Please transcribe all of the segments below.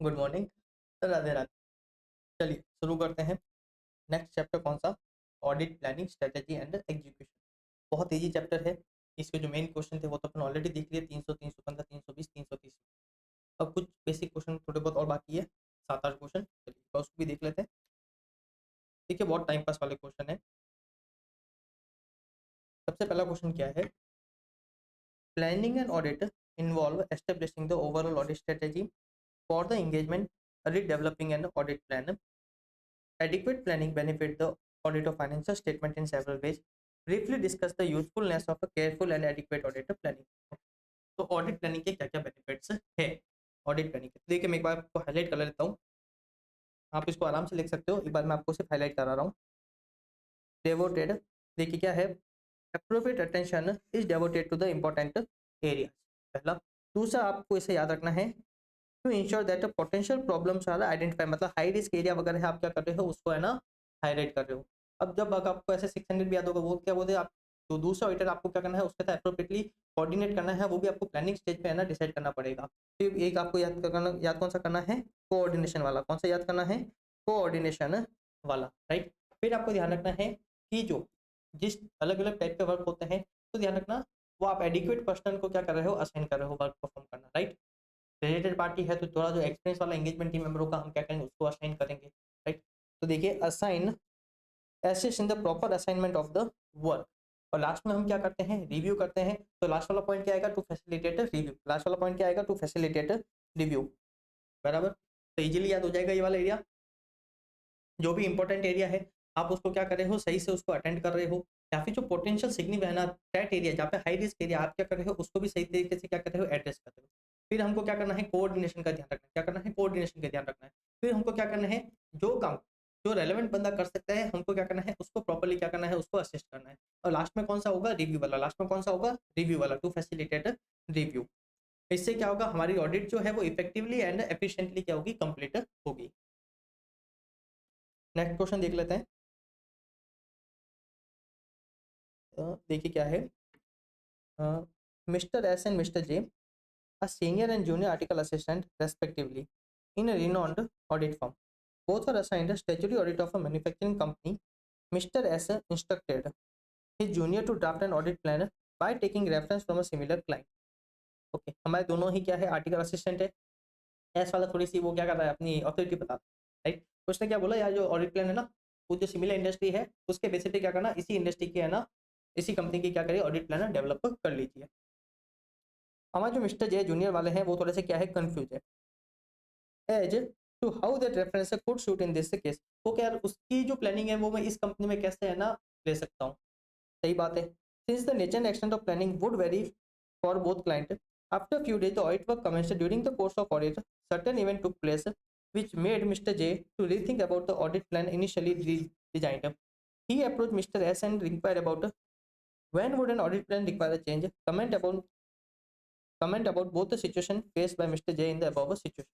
Good morning sir, Radhe Radhe. चलिए शुरू करते हैं। नेक्स्ट चैप्टर कौन सा? Audit planning strategy and execution. बहुत ईजी चैप्टर है। इसके जो मेन क्वेश्चन थे वो तो अपन ऑलरेडी देख लिए, 300, 315, 320, 330। अब कुछ बेसिक क्वेश्चन थोड़े बहुत और बाकी है, 7-8 क्वेश्चन। चलिए तो उसको भी देख लेते हैं। ठीक है, बहुत टाइम पास वाले क्वेश्चन है। सबसे पहला क्वेश्चन क्या है? Planning and audit involve establishing the overall audit strategy for the engagement, redeveloping an audit plan. Adequate planning benefit the audit of financial statement in several ways. Briefly discuss the usefulness of a careful and adequate audit planning. तो audit planning के क्या क्या benefits है? Audit planning के देखिए, मैं एक बार आपको हाईलाइट कर लेता हूँ। आप इसको आराम से लिख सकते हो, एक बार मैं आपको सिर्फ हाईलाइट करा रहा हूँ। डेवोटेड, देखिए क्या है? Appropriate attention is devoted to the important areas, पहला। दूसरा, आपको इसे याद रखना है to ensure that potential problems are identify, मतलब हाई रिस्क एरिया वगैरह है, आप क्या कर रहे हो उसको है ना हाईलाइट कर रहे हो। अब जब आपको ऐसे 600 भी याद होगा, वो क्या बोलते हैं आप, तो दूसरा ऑडिटर आपको क्या करना है उसके साथ अप्रोप्रिएटली कोऑर्डिनेट करना है, वो भी आपको प्लानिंग स्टेज पे है ना डिसाइड करना पड़ेगा। फिर एक आपको याद कौन सा करना है? कोऑर्डिनेशन वाला। कौन सा याद करना है? कोऑर्डिनेशन वाला, राइट। फिर आपको ध्यान रखना है कि जो जिस अलग अलग टाइप के वर्क होते हैं, तो ध्यान रखना वो आप एडिक्वेट पर्सन को क्या कर रहे हो, असाइन कर रहे हो वर्क परफॉर्म करना, राइट। रिलेटेड पार्टी है तो थोड़ा जो एक्सपीरियंस वाला एंगेजमेंट टीम मेंबरों का हम क्या करेंगे उसको असाइन करेंगे, राइट। तो देखिए, assign, assist in the proper assignment of the work. और लास्ट में हम क्या करते हैं? रिव्यू करते हैं। तो लास्ट वाला पॉइंट क्या आएगा? To facilitate review. लास्ट वाला पॉइंट क्या आएगा? टू फैसिलिटेट रिव्यू, बराबर। तो इजीली याद हो जाएगा ये वाला एरिया। जो भी इंपॉर्टेंट एरिया है आप उसको क्या कर रहे हो, सही से उसको अटेंड कर रहे हो, या फिर जो पोटेंशियल सिग्निफिकेंट है ना दैट एरिया जहाँ पे हाई रिस्क एरिया, आप क्या कर रहे हो उसको भी सही तरीके से क्या कर रहे हो, एड्रेस कर रहे हो। फिर हमको क्या करना है? कोऑर्डिनेशन का ध्यान रखना है। क्या करना है? कोऑर्डिनेशन का ध्यान रखना है। फिर हमको क्या करना है? जो काम जो रेलेवेंट बंदा कर सकता है, हमको क्या करना है उसको प्रॉपर्ली क्या करना है, उसको असिस्ट करना है। और लास्ट में कौन सा होगा? रिव्यू वाला। लास्ट में कौन सा होगा? रिव्यू वाला, टू फैसिलिटेट रिव्यू। इससे क्या होगा? हमारी ऑडिट जो है वो इफेक्टिवली एंड एफिशिएंटली क्या होगी, कंप्लीट होगी। नेक्स्ट क्वेश्चन देख लेते हैं। देखिए क्या है? Mr. S and Mr. J, a senior and junior article assistant, respectively, in a renowned audit firm. Both were assigned a statutory audit of a manufacturing company. Mr. S instructed his junior to draft an audit plan by taking reference from a similar client. Okay, हमारे दोनों ही क्या है, article assistant है। S वाला थोड़ी सी वो क्या कर रहा है, अपनी अथॉरिटी बता रहा है, राइट। उसने क्या बोला, यार जो ऑडिट प्लान है ना, वो जो सिमिलर इंडस्ट्री है उसके बेसिस पे क्या करना, इसी इंडस्ट्री के है ना, इसी कंपनी की क्या करिए, ऑडिट प्लान डेवलप कर लीजिए। हमारे जो मिस्टर जे जूनियर वाले हैं वो थोड़े से क्या है, कंफ्यूज है as to how that reference could shoot in this case. वो क्या उसकी जो प्लानिंग है वो मैं इस कंपनी में कैसे है ना ले सकता हूँ। सही बात है। Since the nature and extent of planning would very for both client, after few days the audit work commenced during the course of audit certain event took place which made Mr. J to rethink about the audit plan initially designed. He approached Mr. S and inquired about when would an audit plan require a change. Comment about both the situation faced by Mr. J in the above situation.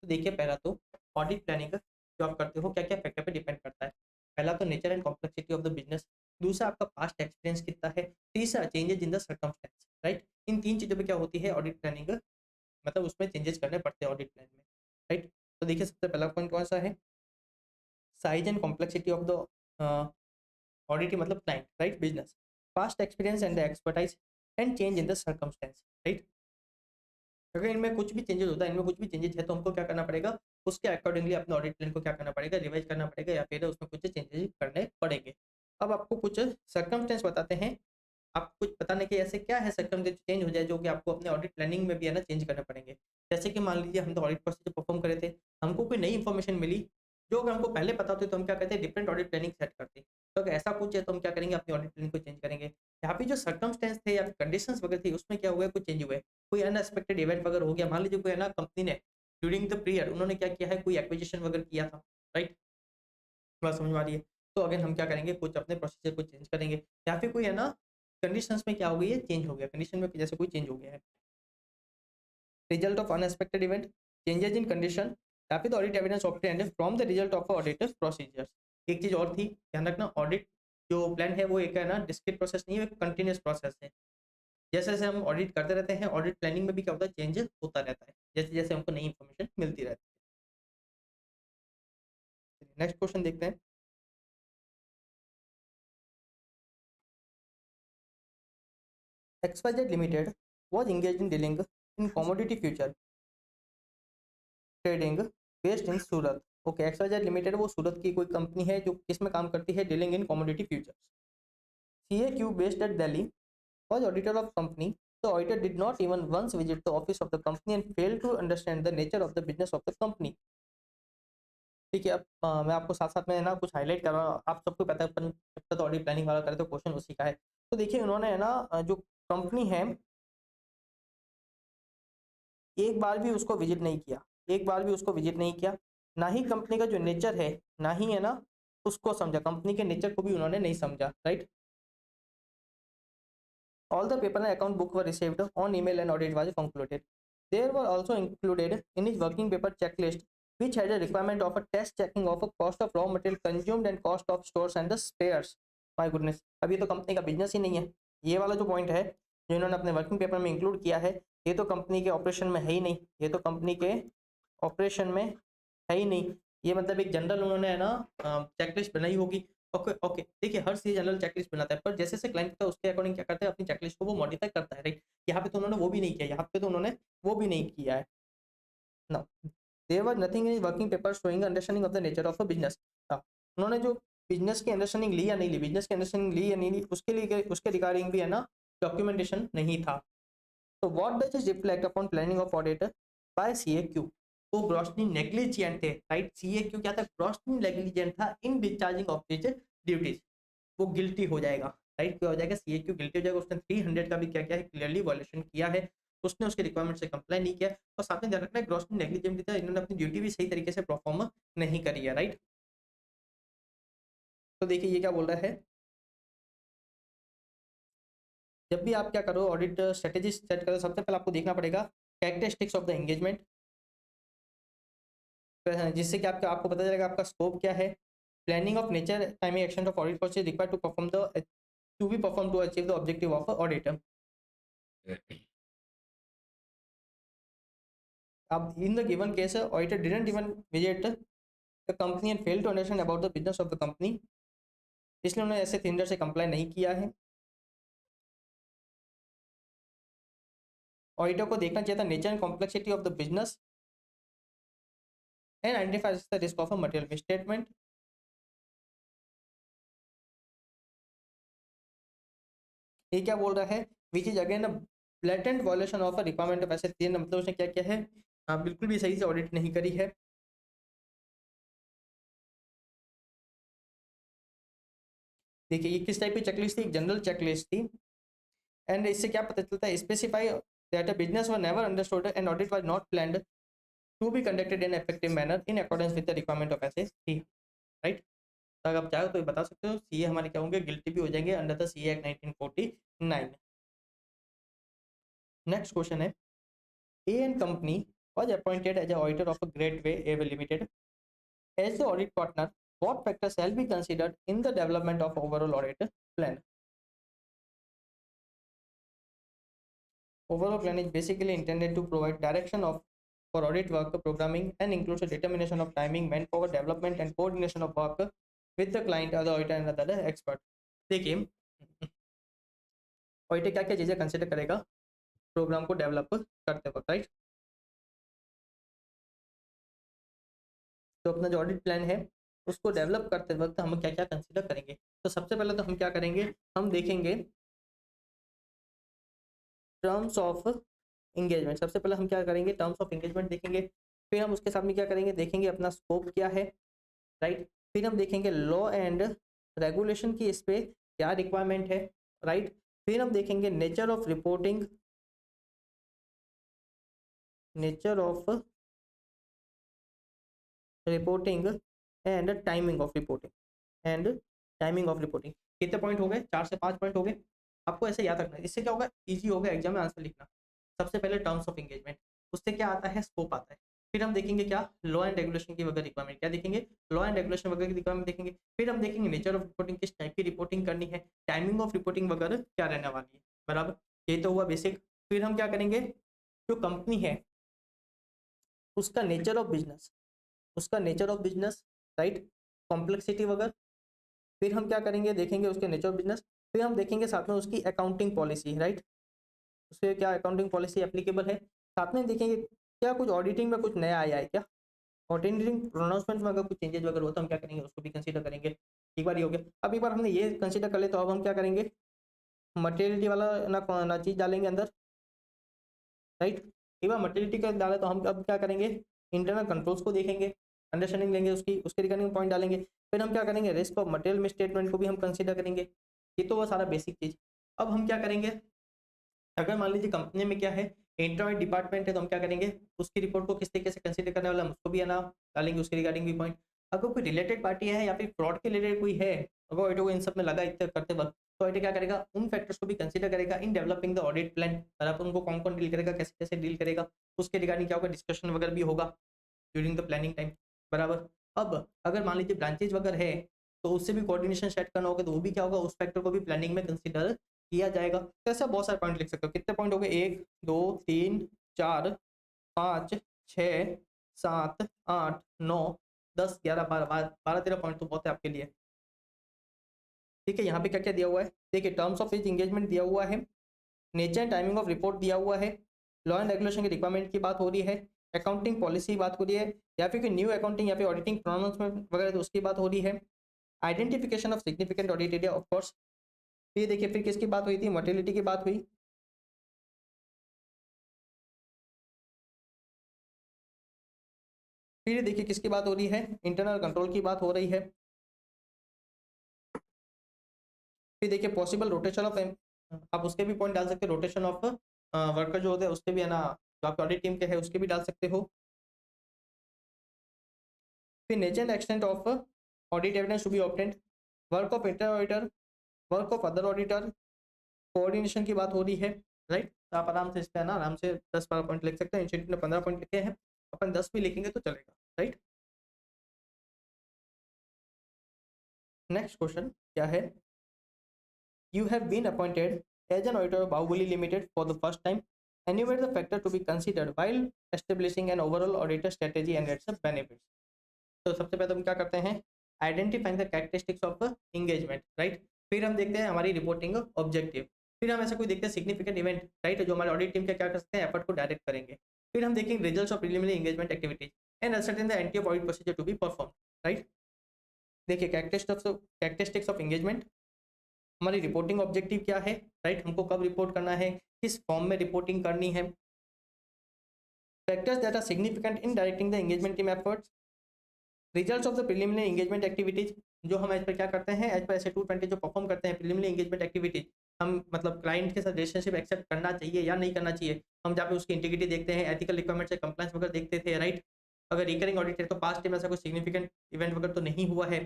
तो देखिए, पहला तो audit planning जो आप करते हो क्या क्या फैक्टर पे डिपेंड करता है। पहला तो nature and complexity of the business, दूसरा आपका पास्ट एक्सपीरियंस कितना है, तीसरा changes in the circumstances, right. इन तीन चीजों पे क्या होती है ऑडिट प्लानिंग, मतलब उसमें चेंजेस करने पड़ते हैं ऑडिट प्लान में, राइट। तो देखिए सबसे पहला पॉइंट कौन सा है? Size and complexity of the audit, मतलब client, right, business, past experience and the expertise and change in the circumstances, right. अगर इनमें कुछ भी चेंजेस होता है, इनमें कुछ भी चेंजेस है, तो हमको क्या करना पड़ेगा, उसके अकॉर्डिंगली अपने ऑडिट प्लान को क्या करना पड़ेगा, रिवाइज करना पड़ेगा, या फिर उसमें कुछ चेंजेस करने पड़ेंगे। अब आपको कुछ सर्कमस्टेंस बताते हैं। आप कुछ बताने के ऐसे क्या है सर्कमस्टेंस चेंज हो जाए जो कि आपको अपने ऑडिट प्लानिंग में भी है ना चेंज करने पड़ेंगे। जैसे कि मान लीजिए हम तो ऑडिट प्रोसीजर परफॉर्म करे थे, हमको कोई नई इन्फॉर्मेशन मिली जो अगर हमको पहले पता होती तो हम क्या करते हैं, डिफरेंट ऑडिट प्लानिंग सेट करते। तो अगर ऐसा कुछ है तो हम क्या करेंगे, अपनी ऑडिट प्लानिंग को चेंज करेंगे। यहाँ पे जो सर्कमस्टेंस थे या फिर कंडीशंस वगैरह थी उसमें क्या हुआ है, कुछ चेंज हुए, कोई अनएक्सपेक्टेड इवेंट वगैरह हो गया। मान लीजिए कोई है ना कंपनी ने ड्यूरिंग द पीरियड उन्होंने क्या किया है, कोई एक्विजिशन वगैरह किया था, राइट। बात समझ में आ रही है? तो अगेन हम क्या करेंगे, कुछ अपने प्रोसीजर को चेंज करेंगे, या फिर कोई है ना कंडीशंस में क्या हो गई है, चेंज हो गया, कंडीशन में जैसे कोई चेंज हो गया है। Result of unexpected event, changes in condition, या फिर audit evidence obtained from the result of audit procedures. एक चीज और थी, ध्यान रखना, ऑडिट जो प्लान है वो एक है ना डिस्क्रीट प्रोसेस नहीं है, एक कंटिन्यूअस प्रोसेस है। जैसे जैसे हम ऑडिट करते रहते हैं, ऑडिट प्लानिंग में भी क्या होता है, चेंज होता रहता है, जैसे जैसे हमको नई इन्फॉर्मेशन मिलती रहती है। नेक्स्ट क्वेश्चन देखते हैं। XYZ Limited was engaged in dealing in commodity future trading based in Surat. Okay, XYZ limited वो सूरत की कोई कंपनी है जो किसमें काम करती है, dealing in commodity futures. CAQ based at Delhi was auditor of company. The auditor did not even once visit the office of the company and failed to understand the nature of the business of the company. ठीक है, अब मैं आपको साथ साथ में ना कुछ हाईलाइट कर रहा हूँ। आप सबको पता है अपन जब तक ऑडिट प्लानिंग वाला करे तो क्वेश्चन उसी का है। तो देखिए उन्होंने है ना जो कंपनी है एक बार भी उसको विजिट नहीं किया, एक बार भी उसको विजिट नहीं किया, ना ही कंपनी का जो नेचर है ना ही है ना उसको समझा, कंपनी के नेचर को भी उन्होंने नहीं समझा, right. All the paper and account book were received on email and audit was concluded. There were also included in his working paper checklist, which had a requirement of a test checking of a cost of raw material consumed and cost of stores and the spares. My goodness, अब ये तो company का business ही नहीं है। ये वाला जो point है जो इन्होंने अपने वर्किंग पेपर में इंक्लूड किया है, ये तो कंपनी के ऑपरेशन में है ही नहीं, ये तो कंपनी के ऑपरेशन में है ही नहीं। ये मतलब एक जनरल उन्होंने है ना चेकलिस्ट बनाई होगी। ओके ओके, देखिए हर सी जनरल चेकलिस्ट बनाता है, पर जैसे से क्लाइंट का उसके अकॉर्डिंग क्या करता है, अपनी चेकलिस्ट को वो मॉडिफाई करता है, राइट। यहाँ पे तो उन्होंने वो भी नहीं किया, यहाँ पे तो उन्होंने वो भी नहीं किया है ना। There was nothing in working paper showing understanding of the nature of a business. उन्होंने जो बिजनेस की अंडरस्टैंडिंग ली या नहीं ली, बिजनेस की अंडरस्टैंडिंग ली या नहीं ली, उसके लिए उसके रिगार्डिंग भी है ना डॉक्यूमेंटेशन नहीं था। तो what does it reflect upon planning of audit bye CAQ। वो ग्रॉसली नेग्लिजेंट थे, राइट। CAQ क्या था, ग्रॉसली नेग्लिजेंट था इन डिस्चार्जिंग ऑफ हिज ड्यूटीज। वो गिल्टी हो जाएगा, राइट। क्या हो जाएगा, CAQ गिल्टी हो जाएगा। उसने 300 का भी क्या किया है, क्लियरली वायलेशन किया है, उसने उसके रिक्वायरमेंट से कंप्लाई नहीं किया, और साथ में ध्यान रखना है ग्रॉसली नेग्लिजेंट था, इन्होंने अपनी ड्यूटी भी सही तरीके से परफॉर्म नहीं करी है, राइट। तो देखिए ये क्या बोल रहा है, जब भी आप क्या करो ऑडिट स्ट्रेटेजी सेट करो, सबसे पहले आपको देखना पड़ेगा कैरेक्टरिस्टिक्स ऑफ द एंगेजमेंट, जिससे कि आपको पता चलेगा आपका स्कोप क्या है। Planning of nature timing action of audit process required to perform the to be perform to achieve the objective of audit. अब in the given case auditor didn't even visit the company and fail to understand about the business of the company, इसलिए उन्होंने ऐसे tender से comply नहीं किया है। Auditor को देखना चाहिए था nature and complexity of the business and identifies the risk of a material misstatement. ये क्या बोल रहा है, which is again blatant violation of a requirement of asset. मतलब उसने क्या किया है, बिल्कुल भी सही से ऑडिट नहीं करी है। देखिए ये किस टाइप की चेकलिस्ट थी, एक जनरल चेकलिस्ट थी। एंड इससे क्या पता चलता है, specify that a business were never understood and audit was not planned to be conducted in effective manner in accordance with the requirement of SSC, right. तो अगर आप चाहो तो ये बता सकते हो, सीए हमारे क्या होंगे, गिल्टी भी हो जाएंगे under the CA act 1949। Next question है, A and company was appointed as a auditor of a Great Way Airway Limited. As the audit partner, what factors shall be considered in the development of overall audit plan? Overall plan is basically intended to provide direction of for audit work programming and includes a determination of timing, manpower, development and coordination of work with the client, other auditor and other expert. देखिए auditor क्या क्या चीजें consider करेगा programme को develop करते वक्त, right. तो अपना जो ऑडिट प्लान है उसको डेवलप करते वक्त हम क्या क्या कंसिडर करेंगे, तो सबसे पहले तो हम क्या करेंगे, हम देखेंगे टर्म्स ऑफ एंगेजमेंट। सबसे पहले हम क्या करेंगे, टर्म्स ऑफ एंगेजमेंट देखेंगे। फिर हम उसके साथ में क्या करेंगे, देखेंगे अपना स्कोप क्या है, राइट। फिर हम देखेंगे लॉ एंड रेगुलेशन की इस पे क्या रिक्वायरमेंट है, राइट। फिर हम देखेंगे nature of reporting, nature of reporting and timing of reporting and timing of reporting. कितने पॉइंट हो गए, 4 से 5 पॉइंट हो गए। आपको ऐसे याद रखना है, इससे क्या होगा, इजी होगा एग्जाम में आंसर लिखना। सबसे पहले टर्म्स ऑफ एंगेजमेंट, उससे क्या आता है, स्कोप आता है। फिर हम देखेंगे क्या, लॉ एंड रेगुलेशन की वगैरह रिक्वायरमेंट, क्या देखेंगे, लॉ एंड रेगुलेशन वगैरह की रिक्वायरमेंट देखेंगे। फिर हम देखेंगे नेचर ऑफ रिपोर्टिंग, किस टाइप की रिपोर्टिंग करनी है, टाइमिंग ऑफ रिपोर्टिंग वगैरह क्या रहने वाली है, बराबर। ये तो हुआ बेसिक। फिर हम क्या करेंगे, जो कंपनी है उसका नेचर ऑफ बिजनेस, उसका nature of business, right. Complexity वगैरह। फिर हम क्या करेंगे, देखेंगे उसके नेचर ऑफ बिजनेस। फिर हम देखेंगे साथ में उसकी अकाउंटिंग पॉलिसी, राइट, उससे क्या अकाउंटिंग पॉलिसी एप्लीकेबल है। साथ में देखेंगे क्या कुछ ऑडिटिंग में कुछ नया आया है क्या, ऑडिटिंग प्रोनाउंसमेंट में अगर कुछ चेंजेस वगैरह हो तो हम क्या करेंगे, उसको भी कंसीडर करेंगे। एक बार ये हो गया। अब एक बार हमने ये कंसीडर कर ले तो अब हम क्या करेंगे, मटेरियलिटी वाला ना चीज डालेंगे अंदर, राइट। एक बार मटेरियलिटी का डाला तो हम अब क्या करेंगे, इंटरनल कंट्रोल्स को देखेंगे, अंडरस्टैंडिंग लेंगे उसकी, उसके रिगार्डिंग पॉइंट डालेंगे। फिर हम क्या करेंगे, risk of material miss statement को भी हम कंसीडर करेंगे। ये तो वो सारा बेसिक चीज। अब हम क्या करेंगे, अगर मान लीजिए कंपनी में क्या है, इंटरनल डिपार्टमेंट है, तो हम क्या करेंगे, उसकी रिपोर्ट को किस तरीके से कंसीडर करने वाला हम उसको भी है ना डालेंगे, उसके रिगार्डिंग भी पॉइंट। अगर कोई रिलेटेड पार्टी है या फिर फ्रॉड के रिलेटेड कोई है, अगर ऑडिटर को इन सब में लगा इतना करते वक्त, तो ऑडिटर क्या करेगा, उन फैक्टर्स को भी कंसीडर करेगा in developing the audit plan. और आप उनको कौन कौन डील करेगा, कैसे कैसे डील करेगा, उसके रिगार्डिंग क्या होगा, डिस्कशन वगैरह भी होगा ड्यूरिंग द प्लानिंग टाइम, बराबर। अब अगर मान लीजिए ब्रांचेज वगैरह है तो उससे भी कोऑर्डिनेशन सेट करना होगा, तो वो भी क्या होगा, उस फैक्टर को भी प्लानिंग में कंसीडर किया जाएगा। तो ऐसा बहुत सारे पॉइंट लिख सकते हो। कितने पॉइंट हो गए, 1 2 3 4 5 6 7 8 9 10 11 12 13 पॉइंट तो बहुत है आपके लिए। ठीक है, यहाँ पे क्या क्या दिया हुआ है, देखिए टर्म्स ऑफ एज इंगेजमेंट दिया हुआ है, nature and timing of report दिया हुआ है, लॉ एंड रेगुलेशन की रिक्वायरमेंट की बात हो रही है, अकाउंटिंग पॉलिसी बात हो रही है, या फिर कोई न्यू अकाउंटिंग या फिर ऑडिटिंग प्रोनाउंसमेंट वगैरह तो उसकी बात हो रही है, identification of significant audit area of course. फिर देखिए फिर किसकी बात हुई थी, मॉर्टेलिटी की बात हुई। फिर देखिए किसकी बात हो रही है, इंटरनल कंट्रोल की बात हो रही है। फिर देखिए पॉसिबल रोटेशन ऑफ, आप उसके भी पॉइंट डाल सकते हो, रोटेशन ऑफ वर्कर जो होते हैं उसके भी है ना, जो आपके ऑडिट टीम के है उसके भी डाल सकते हो। फिर nature and extent of audit evidence to be obtained, work of inter auditor, work of other auditor, coordination की बात हो रही है, राइट। तो आप आराम से इस पे है ना आराम से 10-12 पॉइंट लिख सकते हैं। इंस्टीट्यूट ने 15 पॉइंट लिखे हैं, अपन 10 भी लिखेंगे तो चलेगा, राइट। नेक्स्ट क्वेश्चन क्या है, you have been appointed as an auditor of Bahubali Limited for the first time. Enumerate the factor to be considered while establishing an overall auditor strategy and its benefits. तो सबसे पहले हम क्या करते हैं, identifying the characteristics of engagement, right. फिर हम देखते हैं हमारी रिपोर्टिंग ऑब्जेक्टिव। फिर हम ऐसा कोई देखते हैं सिग्निफिकेंट इवेंट, राइट, जो हमारे ऑडिट टीम के क्या कर सकते हैं, एफर्ट को डायरेक्ट करेंगे। फिर हम देखेंगे results of preliminary engagement activities and ascertain the anti of audit procedure to be perform, right. देखिए कैरेक्टरिस्टिक्स ऑफ एंगेजमेंट, हमारी रिपोर्टिंग ऑब्जेक्टिव क्या है, राइट, हमको कब रिपोर्ट करना है, किस फॉर्म में रिपोर्टिंग करनी है, factors that are significant in directing the engagement team efforts, results of the preliminary engagement activities, जो हम एज पर क्या करते हैं, एज पर ऐसे 220 जो परफॉर्म करते हैं प्रीलिमिनरी एंगेजमेंट एक्टिविटीज, हम मतलब क्लाइंट के साथ रिलेशनशिप एक्सेप्ट करना चाहिए या नहीं करना चाहिए, हम जहाँ पे उसकी इंटीग्रिटी देखते हैं, एथिकल रिक्वायरमेंट्स से कंप्लायंस वगैरह देखते थे, राइट। अगर रिकरिंग ऑडिट है तो पास्ट टाइम ऐसा कोई सिग्निफिकेंट इवेंट वगैरह तो नहीं हुआ है,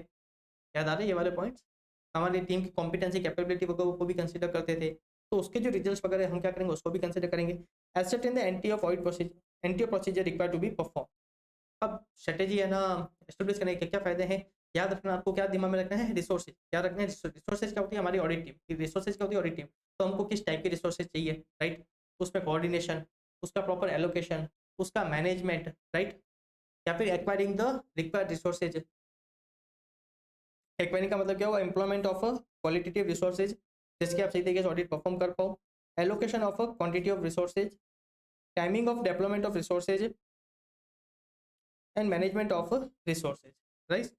याद आ रहे हैं ये वाले पॉइंट्स। हमारी टीम की कॉम्पिटेंसी कैपेबिलिटी वगैरह को भी कंसीडर करते थे, तो उसके जो रिजल्ट्स वगैरह हम क्या करेंगे उसको भी कंसीडर करेंगे। Asset in the anti of audit procedure, anti of procedure required to be perform. अब स्ट्रेटेजी है ना एस्टेब्लिश करने के क्या फायदे हैं, याद रखना, आपको क्या दिमाग में रखना है, रिसोर्सेज क्या रखना है। रिसोर्सेज क्या होती है, हमारी ऑडिट टीम, रिसोर्सेज क्या होती है, ऑडिट टीम। तो हमको किस टाइप के रिसोर्सेज चाहिए, राइट, उसमें कोऑर्डिनेशन, उसका प्रॉपर एलोकेशन, उसका मैनेजमेंट, राइट, या फिर acquiring the required resources. Acquiring का मतलब क्या हुआ, एम्प्लॉयमेंट ऑफ क्वालिटेटिव रिसोर्सेज जिसके आप सही तरीके से ऑडिट परफॉर्म कर पाओ, allocation of quantity of resources, timing of development of resources and management of resources, right.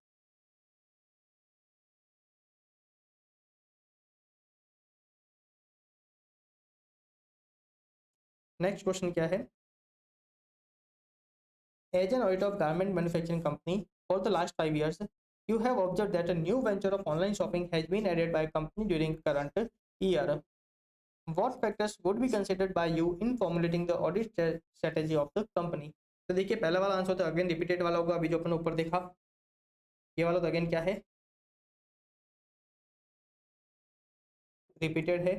Next question क्या है, as an auditor of garment manufacturing company for the last 5 years you have observed that a new venture of online shopping has been added by a company during current year. What factors would be considered by you in formulating the audit strategy of the company? तो देखिए पहला वाला answer तो again repeated वाला होगा, अभी जो अपन ऊपर देखा ये वाला तो अगेन क्या है, रिपीटेड है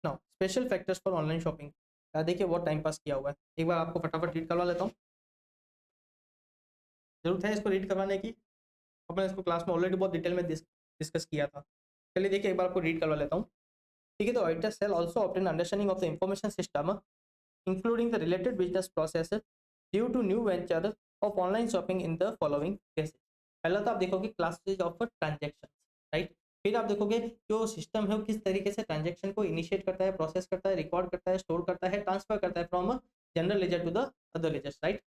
ना। Special factors for online shopping, देखिए बहुत टाइम पास किया हुआ है, एक बार आपको फटाफट रीड करवा लेता हूँ। जरूरत है इसको रीड करवाने की, अपने इसको क्लास में ऑलरेडी बहुत डिटेल में डिस्कस किया था। चलिए देखिए एक बार आपको रीड करवा लेता हूँ। ठीक है, तो auditor shall also obtain understanding of the information system including the related business process due to new venture of online shopping in the following cases. पहला तो आप देखोगे क्लासेज ऑफ ट्रांजेक्शन, राइट। फिर आप देखोगे जो सिस्टम है वो किस तरीके से ट्रांजेक्शन को इनिशिएट करता है, प्रोसेस करता है, रिकॉर्ड करता है, स्टोर करता है, ट्रांसफर करता है from general ledger to the other ledgers, right,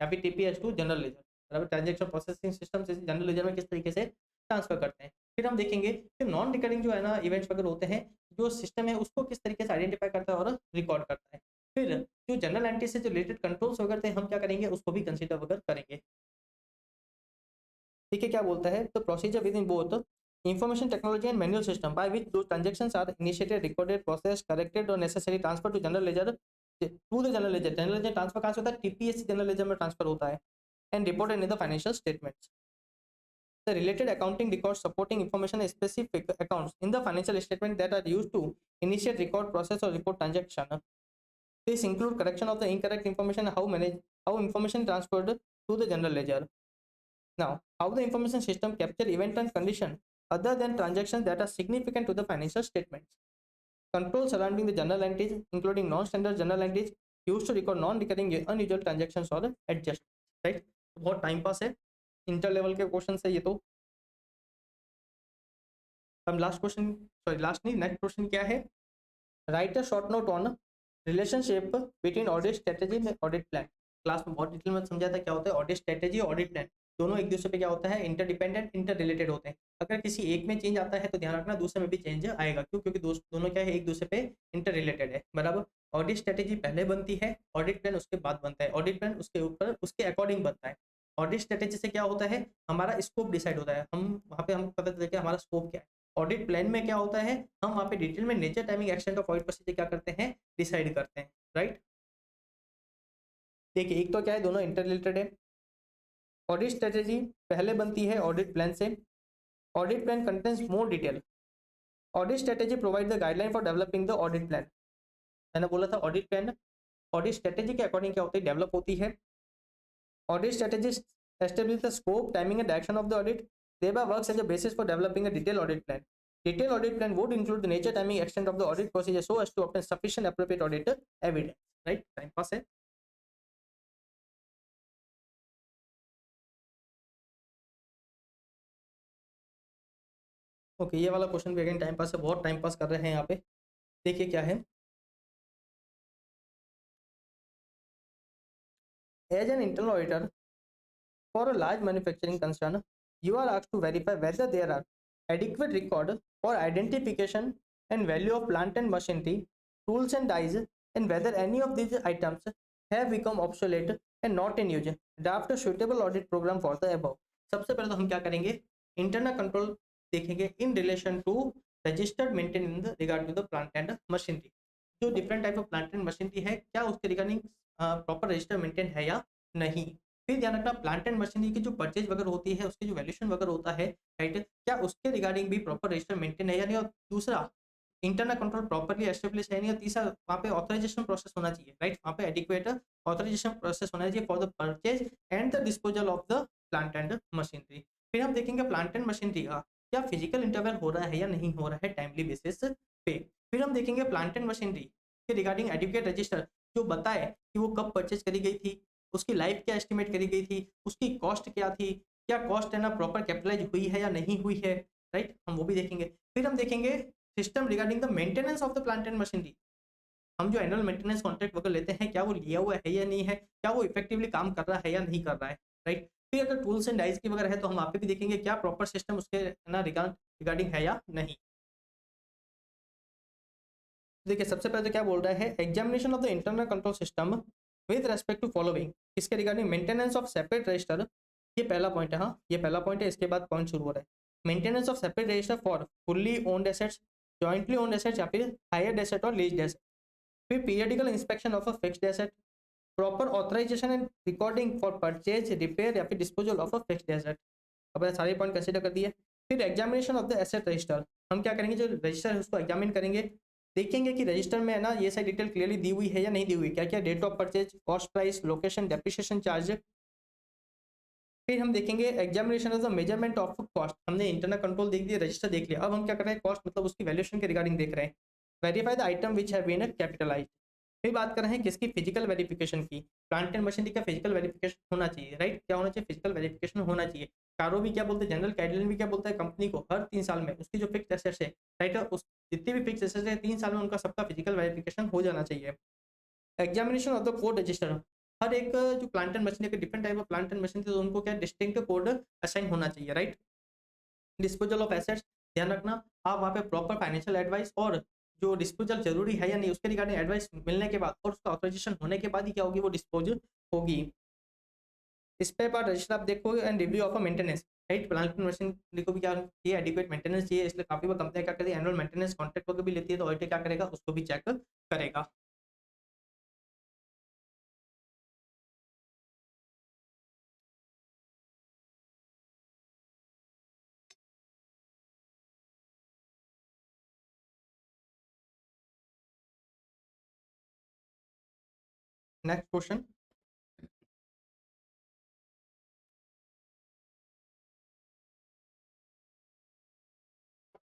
या फिर टीपीएस टू जनरल लेजर, बराबर। ट्रांजेक्शन प्रोसेसिंग सिस्टम से जनरल लेजर में किस तरीके से ट्रांसफर करते हैं। फिर हम देखेंगे कि नॉन रिकरिंग जो है ना इवेंट्स वगैरह होते हैं, जो सिस्टम है उसको किस तरीके से आइडेंटिफाई करता है और रिकॉर्ड करता है। फिर जो जनरल एंटिटी से जो रिलेटेड कंट्रोल्स वगैरह थे हम क्या करेंगे, उसको भी कंसिडर वगैरह करेंगे। ठीक है, क्या बोलता है, तो procedure with in both information technology and manual system by which those transactions are initiated, recorded, process, corrected और necessary transfer to general ledger, to the general ledger. General ledger transfer कहां से होता है, टीपीएस जनरल लेजर में transfer होता है, and reported in the financial statements. The related accounting records supporting information specific accounts in the financial statement that are used to initiate, record, process or report transaction. This include correction of the incorrect information, how information transferred to the general ledger. Now, how the information system capture event and condition other than transactions that are significant to the financial statements. Control surrounding the journal entries, including non-standard journal entries used to record non-recurring unusual transactions or adjustments. Right? बहुत time pass है, inter level के question है ये तो। हम last question, sorry last नहीं, next question क्या है, right a short note on relationship between audit strategy and audit plan. Class में बहुत डिटेल में समझा था क्या होता है ऑडिट स्ट्रेटेजी और ऑडिट प्लान, दोनों एक दूसरे पे क्या होता है, इंटरडिपेंडेंट, इंटर रिलेटेड होते हैं। अगर किसी एक में चेंज आता है तो ध्यान रखना दूसरे में भी चेंज आएगा, क्यों, क्योंकि दोनों क्या है, एक दूसरे पे इंटर रिलेटेड है, बराबर। ऑडिट स्ट्रेटेजी पहले बनती है, ऑडिट प्लान उसके बाद बनता है, ऑडिट प्लान उसके ऊपर उसके अकॉर्डिंग बनता है। ऑडिट स्ट्रेटेजी से क्या होता है, हमारा स्कोप डिसाइड होता है, हम वहाँ पे हम पता चलता है हमारा स्कोप क्या है। ऑडिट प्लान में क्या होता है, हम वहाँ पे डिटेल में nature, timing, extent of audit procedure क्या करते हैं, डिसाइड करते हैं, राइट। देखिए एक तो क्या है, दोनों इंटर रिलेटेड है। ऑडिट स्ट्रेटेजी पहले बनती है ऑडिट प्लान से। Audit plan contains more detail. Audit strategy provide the guideline for developing the audit plan. मैंने बोला था ऑडिट प्लान ऑडिट स्ट्रेटेजी के अकॉर्डिंग क्या होती है, डेवलप होती है। Audit strategy establish the scope, timing and direction of the audit, thereby works as a basis for developing a detailed audit plan. Detailed audit plan would include the nature, timing, extent of the audit procedure so as to obtain sufficient appropriate audit evidence. Right? Time pass है। Okay, ये वाला question भी again time pass है, बहुत time pass कर रहे हैं यहाँ पे। देखिए क्या है, as an internal auditor for a large manufacturing concern, you are asked to verify whether there are adequate record for identification and value of plant and machinery, tools and dies, and whether any of these items have become obsolete and not in use. Draft a suitable audit program for the above. सबसे पहले तो हम क्या करेंगे, internal control देखेंगे in relation to registered maintain in the regard to the plant and machinery. जो different type of plant and machinery है, क्या उसके रिगार्डिंग प्रॉपर रजिस्टर मेंटेन है या नहीं। फिर ध्यान रखना प्लांट एंड मशीनरी की जो परचेज वगैरह होती है, उसकी जो वैल्यूएशन वगैरह होता है, राइट, क्या उसके रिगार्डिंग भी प्रॉपर रजिस्टर मेंटेन है या नहीं। और दूसरा, इंटरनल कंट्रोल प्रॉपर्ली एस्टेब्लिश है नहीं। और तीसरा, वहाँ पे ऑथराइजेशन प्रोसेस होना चाहिए, राइट, वहाँ पे एडिक्वेट ऑथराइजेशन प्रोसेस होना चाहिए for the purchase and the disposal of the plant and machinery. फिर हम देखेंगे प्लांट एंड मशीनरी का क्या फिजिकल इंटरवल हो रहा है या नहीं हो रहा है टाइमली बेसिस पे। फिर हम देखेंगे प्लांट एंड मशीनरी के रिगार्डिंग एडिक्वेट रजिस्टर जो बताए कि वो कब परचेज करी गई थी, उसकी लाइफ क्या एस्टिमेट करी गई थी, उसकी कॉस्ट क्या थी, क्या कॉस्ट है ना प्रॉपर कैपिटलाइज हुई है या नहीं हुई है, राइट, हम वो भी देखेंगे। फिर हम देखेंगे system regarding the maintenance of the plant and machinery. हम जो एनुअल मेंटेनेंस कॉन्ट्रैक्ट वगैरह लेते हैं, क्या वो लिया हुआ है या नहीं है, क्या वो इफेक्टिवली काम कर रहा है या नहीं कर रहा है, राइट। फिर अगर टूल्स एंड डाइज की वगैरह है तो हम आप भी देखेंगे क्या प्रॉपर सिस्टम उसके ना रिगार्डिंग है या नहीं। देखिए सबसे पहले तो क्या बोल रहा है, examination of the internal control system with respect to following, इसके regarding maintenance of separate register. ये पहला पॉइंट है, हाँ ये पहला पॉइंट है, इसके बाद पॉइंट शुरू हो रहा है। Maintenance of separate register for fully owned assets, jointly owned assets या फिर हायर्ड एसेट और लीज्ड एसेट। फिर periodical inspection of a fixed asset, proper authorisation and recording for purchase, repair या फिर disposal of a fixed asset. अब सारे point consider कर दिए। फिर examination of the asset register, हम क्या करेंगे, जो रजिस्टर है उसको एग्जामिन करेंगे, देखेंगे कि रजिस्टर में है ना ये सारी डिटेल क्लियरली दी हुई है या नहीं दी हुई, क्या क्या date of purchase, cost price, location, depreciation charge. फिर हम देखेंगे examination of the measurement of cost. हमने इंटरनल कंट्रोल देख दिया, रजिस्टर देख लिया, अब हम क्या कर रहे हैं, कॉस्ट मतलब उसकी वैल्यूएशन के रिगार्डिंग देख रहे हैं। Verify the item which have been capitalized. फिर बात कर रहे हैं किसकी, फिजिकल वेरिफिकेशन की। प्लांट एंड मशीनरी का फिजिकल वेरिफिकेशन होना चाहिए, राइट। क्या होना चाहिए, फिजिकल वेरिफिकेशन होना चाहिए। कारो भी क्या बोलते हैं, जनरल कैटलिन भी क्या बोलता है कंपनी को, हर 3 साल में उसकी जो फिक्स एसेट्स है, राइट, उस जितने भी फिक्स एसेट्स है 3 साल में उनका सबका फिजिकल वेरिफिकेशन हो जाना चाहिए। Examination of the code register, हर एक जो प्लांट एंड मशीनरी के different type of plant and machinery तो उनको क्या डिस्टिंक्ट कोड असाइन होना चाहिए, राइट। डिस्पोजल ऑफ एसेट्स, ध्यान रखना आप वहाँ पे प्रॉपर फाइनेंशियल एडवाइस और जो डिस्पोजल जरूरी है या नहीं उसके रिगार्डिंग एडवाइस मिलने के बाद और उसका ऑथराइजेशन होने के बाद ही क्या होगी, वो डिस्पोज होगी। स्पेयर पार्ट रजिस्टर आप देखोगे and review of maintenance, right. Plant and machinery को भी क्या चाहिए, एडिक्वेट मेंटेनेंस चाहिए, इसलिए काफी बार कंपनियां क्या करती है एनुअल मेंटेनेंस कॉन्ट्रैक्ट वगैरह भी लेती है, तो ऑडिटर क्या करेगा, उसको भी चेक करेगा। नेक्स्ट क्वेश्चन,